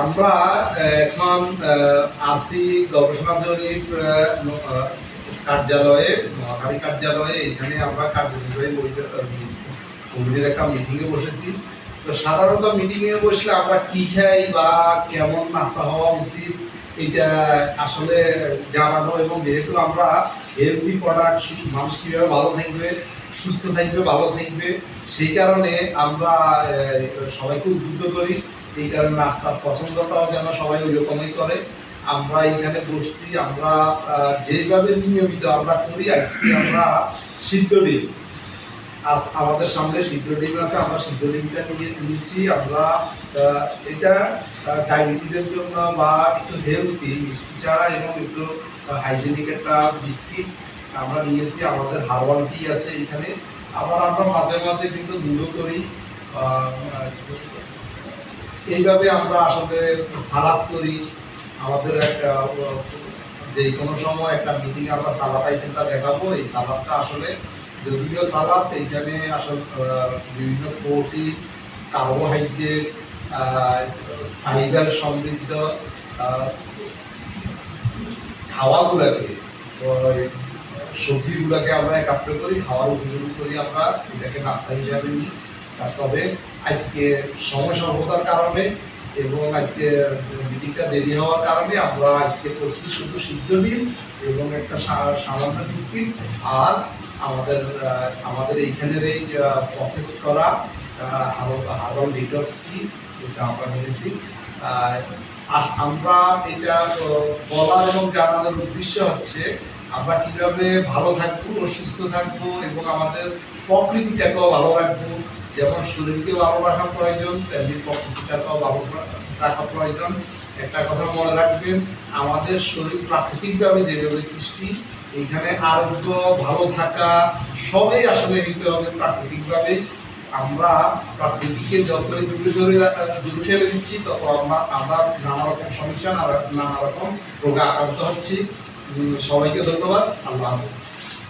আমরা এখন আছি গবেষণা জরিপ কার্যালয়ে, নোয়াখালী কার্যালয়ে। এখানে আমরা কার্যনির্বাহী কমিটির একটা মিটিংয়ে বসেছি। তো সাধারণত মিটিংয়ে বসলে আমরা কি খাই বা কেমন নাস্তা হওয়া উচিত এটা আসলে জানানো, এবং যেহেতু আমরা হেলদি প্রোডাক্ট, মানুষ কীভাবে ভালো থাকবে, সুস্থ থাকবে, ভালো থাকবে, সেই কারণে আমরা সবাইকে উদ্বুদ্ধ করি। এই কারণে নাস্তার পছন্দটাও যেন সবাই ওই রকমই করে। আমরা এখানে বসছি, আমরা যেভাবে নিয়মিত আমরা করি, আজকে আমরা সিদ্ধ ডিম, আজ আমাদের সামনে সিদ্ধ ডিম আছে, আমরা সিদ্ধ ডিমটা নিচ্ছি। আমরা এটা ডায়াবেটিসের জন্য বা একটু হেলথি, মিষ্টি ছাড়া এবং একটু হাইজেনিক একটা বিস্কিট আমরা নিয়েছি। আমাদের হার্বাল টি আছে এখানে। আবার আমরা মাঝে মাঝে কিন্তু দুধও করি। এইভাবে আমরা আসলে সালাদ করি। আমাদের একটা যে কোনো সময় একটা মিটিং আমরা সালাদ আইটেমটা দেখাবো। এই সালাদটা আসলে যদিও সালাদ, এইখানে আসলে বিভিন্ন প্রোটিন, কার্বোহাইড্রেট, ফাইবার সমৃদ্ধ খাওয়াগুলোকে, সবজিগুলোকে আমরা একাত্র করি, খাওয়ার উপযোগী করি। আমরা এটাকে নাস্তা হিসাবে নিই। তবে আজকে সময় স্বল্পতার কারণে এবং আজকে মিটিংটা দেরি হওয়ার কারণে আমরা আজকে করছি শুধু সিদ্ধ ডিম এবং একটা সামান্য বিস্কিট, আর আমাদের এইখানের এই প্রসেস করা হার্বাল ডিটক্স টি, এটা আমরা নিয়েছি। আমরা এটা বলার এবং জানানোর উদ্দেশ্য হচ্ছে আমরা কিভাবে ভালো থাকবো, সুস্থ থাকবো এবং আমাদের প্রকৃতিটাকেও ভালো রাখবো। যেমন শরীরকে ভালো রাখা প্রয়োজন, তেমনি প্রকৃতিটাকেও ভালো রাখা প্রয়োজন। একটা কথা মনে রাখবেন, আমাদের শরীর প্রাকৃতিকভাবে যেভাবে সৃষ্টি, এইখানে আরোগ্য, ভালো থাকা সবই আসলে নিতে হবে প্রাকৃতিকভাবে। আমরা প্রকৃতিকে যতই দূরে ঠেলে দিচ্ছি, তত আমরা নানা রকম সমস্যা, নানা রকম রোগে আক্রান্ত হচ্ছি। সবাইকে ধন্যবাদ। আল্লাহ হাফেজ।